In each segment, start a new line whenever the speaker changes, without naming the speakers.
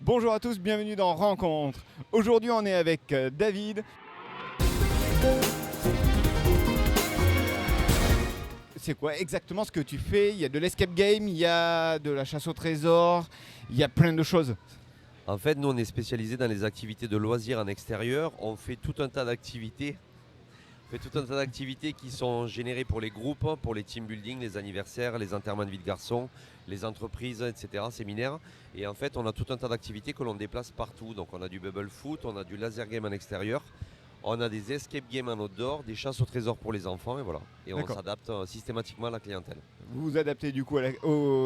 Bonjour à tous, bienvenue dans Rencontre. Aujourd'hui, on est avec David. C'est quoi exactement ce que tu fais? Il y a de l'escape game, il y a de la chasse au trésor, il y a plein de choses.
En fait, nous, on est spécialisé dans les activités de loisirs en extérieur. On fait tout un tas d'activités. On fait tout un tas d'activités qui sont générées pour les groupes, pour les team building, les anniversaires, les enterrements de vie de garçons, les entreprises, etc., séminaires. Et en fait, on a tout un tas d'activités que l'on déplace partout. Donc, on a du bubble foot, on a du laser game en extérieur, on a des escape games en outdoor, des chasses au trésor pour les enfants, et voilà. Et on
D'accord.
s'adapte systématiquement à la clientèle.
Vous vous adaptez du coup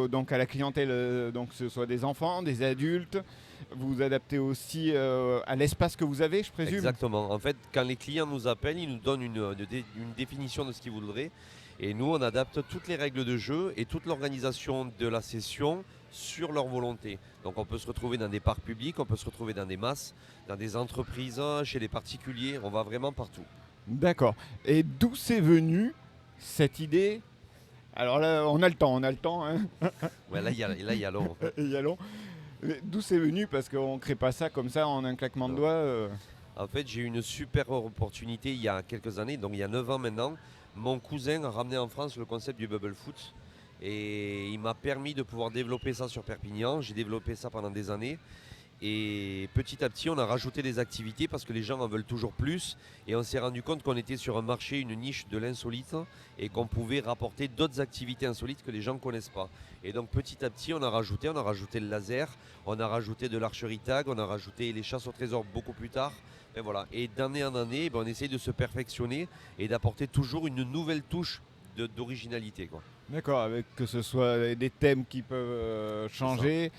donc à la clientèle, donc que ce soit des enfants, des adultes. Vous vous adaptez aussi à l'espace que vous avez, je présume.
Exactement. En fait, quand les clients nous appellent, ils nous donnent une définition de ce qu'ils voudraient. Et nous, on adapte toutes les règles de jeu et toute l'organisation de la session sur leur volonté. Donc on peut se retrouver dans des parcs publics, on peut se retrouver dans des masses, dans des entreprises, chez les particuliers. On va vraiment partout.
D'accord. Et d'où c'est venu cette idée? Alors là, on a le temps, hein.
Ouais, là, il y a long.
Y allons. D'où c'est venu? Parce qu'on ne crée pas ça comme ça en un claquement de
Non.
doigts.
En fait, j'ai eu une super opportunité il y a quelques années, donc il y a 9 ans maintenant. Mon cousin a ramené en France le concept du bubble foot et il m'a permis de pouvoir développer ça sur Perpignan. J'ai développé ça pendant des années et petit à petit, on a rajouté des activités parce que les gens en veulent toujours plus et on s'est rendu compte qu'on était sur un marché, une niche de l'insolite et qu'on pouvait rapporter d'autres activités insolites que les gens ne connaissent pas. Et donc petit à petit, on a rajouté le laser, on a rajouté de l'archerie tag, on a rajouté les chasses au trésor beaucoup plus tard. Et voilà. Et d'année en année, on essaye de se perfectionner et d'apporter toujours une nouvelle touche d'originalité, quoi.
D'accord, avec que ce soit des thèmes qui peuvent changer,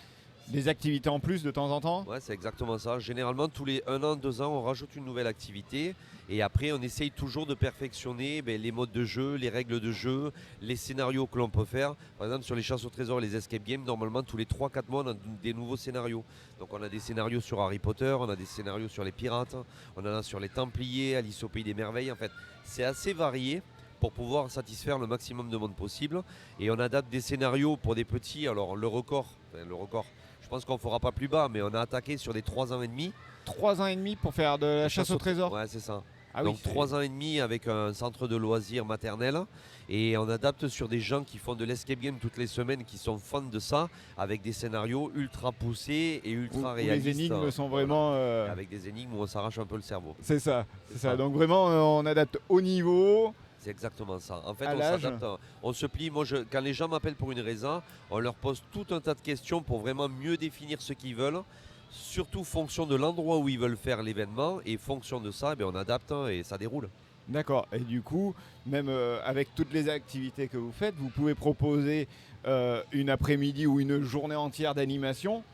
des activités en plus de temps en temps.
Ouais, c'est exactement ça. Généralement, tous les 1 an, 2 ans, on rajoute une nouvelle activité. Et après, on essaye toujours de perfectionner les modes de jeu, les règles de jeu, les scénarios que l'on peut faire. Par exemple, sur les chasses au trésor et les escape games, normalement, tous les 3-4 mois, on a des nouveaux scénarios. Donc, on a des scénarios sur Harry Potter, on a des scénarios sur les pirates, on en a sur les Templiers, Alice au Pays des Merveilles. En fait, c'est assez varié pour pouvoir satisfaire le maximum de monde possible. Et on adapte des scénarios pour des petits. Alors, le record, je pense qu'on ne fera pas plus bas, mais on a attaqué sur des 3 ans et demi.
3 ans et demi pour faire de la chasse au trésor.
Ouais, c'est ça.
Ah oui,
Donc 3 ans et demi avec un centre de loisirs maternel. Et on adapte sur des gens qui font de l'escape game toutes les semaines, qui sont fans de ça, avec des scénarios ultra poussés et ultra
où
réalistes.
les énigmes sont
Voilà.
vraiment.
Avec des énigmes où on s'arrache un peu le cerveau.
C'est ça,
C'est ça.
Donc vraiment, on adapte au niveau.
C'est exactement ça. En fait,
À
on
l'âge.
s'adapte, on se plie. Moi, quand les gens m'appellent pour une raison, on leur pose tout un tas de questions pour vraiment mieux définir ce qu'ils veulent, surtout fonction de l'endroit où ils veulent faire l'événement. Et fonction de ça, on adapte et ça déroule.
D'accord. Et du coup, même avec toutes les activités que vous faites, vous pouvez proposer une après-midi ou une journée entière d'animation,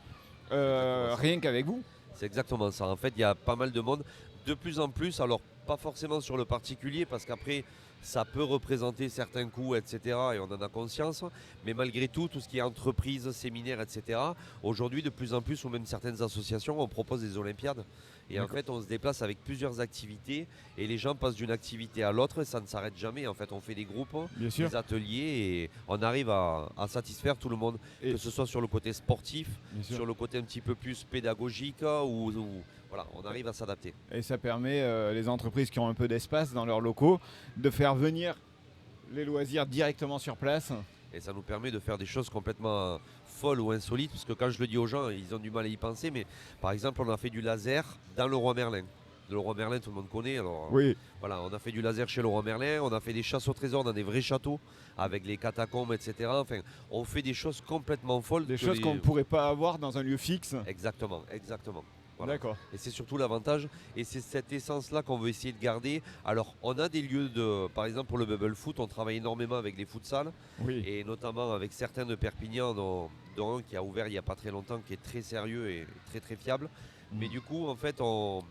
rien qu'avec vous.
C'est exactement ça. En fait, il y a pas mal de monde. De plus en plus, alors pas forcément sur le particulier, parce qu'après, ça peut représenter certains coûts, etc. Et on en a conscience. Mais malgré tout, tout ce qui est entreprise, séminaire, etc., aujourd'hui, de plus en plus, ou même certaines associations, on propose des Olympiades. Et en
D'accord.
fait, on se déplace avec plusieurs activités. Et les gens passent d'une activité à l'autre et ça ne s'arrête jamais. En fait, on fait des groupes,
Bien sûr.
des ateliers et on arrive à satisfaire tout le monde.
Et
Que ce soit sur le côté sportif,
bien sûr.
sur le côté un petit peu plus pédagogique voilà, on arrive à s'adapter.
Et ça permet les entreprises qui ont un peu d'espace dans leurs locaux de faire venir les loisirs directement sur place.
Et ça nous permet de faire des choses complètement folles ou insolites, parce que quand je le dis aux gens, ils ont du mal à y penser, mais par exemple, on a fait du laser dans le Roi Merlin. Le Roi Merlin, tout le monde connaît. Alors,
Oui.
voilà, on a fait du laser chez le Roi Merlin, on a fait des chasses au trésor dans des vrais châteaux, avec les catacombes, etc. Enfin, on fait des choses complètement folles.
Des choses qu'on ne pourrait pas avoir dans un lieu fixe.
Exactement, exactement. Voilà.
D'accord.
Et c'est surtout l'avantage, et c'est cette essence-là qu'on veut essayer de garder. Alors, on a des lieux par exemple pour le bubble foot, on travaille énormément avec les futsals,
Oui.
et notamment avec certains de Perpignan, dont un qui a ouvert il n'y a pas très longtemps, qui est très sérieux et très très fiable. Mais du coup, en fait, on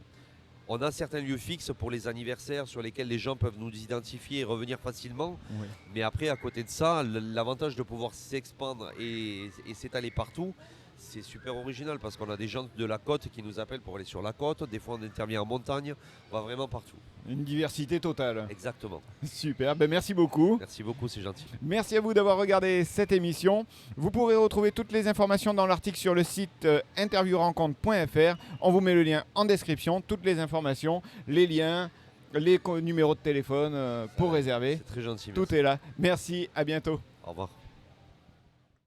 a certains lieux fixes pour les anniversaires sur lesquels les gens peuvent nous identifier et revenir facilement.
Oui.
Mais après, à côté de ça, l'avantage de pouvoir s'expandre et s'étaler partout, C'est super original parce qu'on a des gens de la côte qui nous appellent pour aller sur la côte. Des fois, on intervient en montagne. On va vraiment partout.
Une diversité totale.
Exactement.
Super, merci beaucoup.
Merci beaucoup, c'est gentil.
Merci à vous d'avoir regardé cette émission. Vous pourrez retrouver toutes les informations dans l'article sur le site interviewrencontre.fr. On vous met le lien en description, toutes les informations, les liens, les numéros de téléphone pour réserver.
C'est très gentil.
Tout est là. Merci, à bientôt.
Au revoir.